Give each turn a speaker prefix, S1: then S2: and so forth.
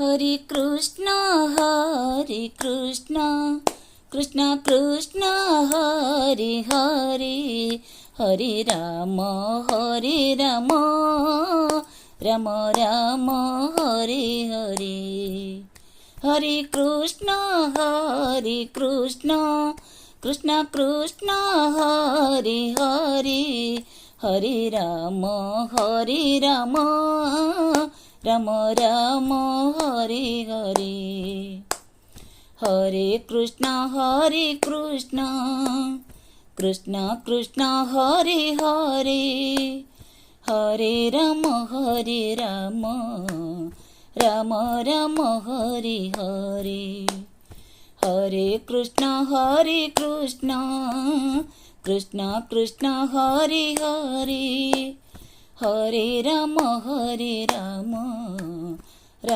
S1: Hare Krishna Krishna Krishna Hare Hare, Hare Ram Ram Ram Hare Hare. Hare Krishna Krishna Krishna Hare Hare, Hare Ram Ram Ram Hare Hare. Hare Krishna Krishna Krishna Hare Hare, Hare Ram Ram Ram Hare Hare. Hare Krishna Krishna Krishna Hare Hare, Hare Ram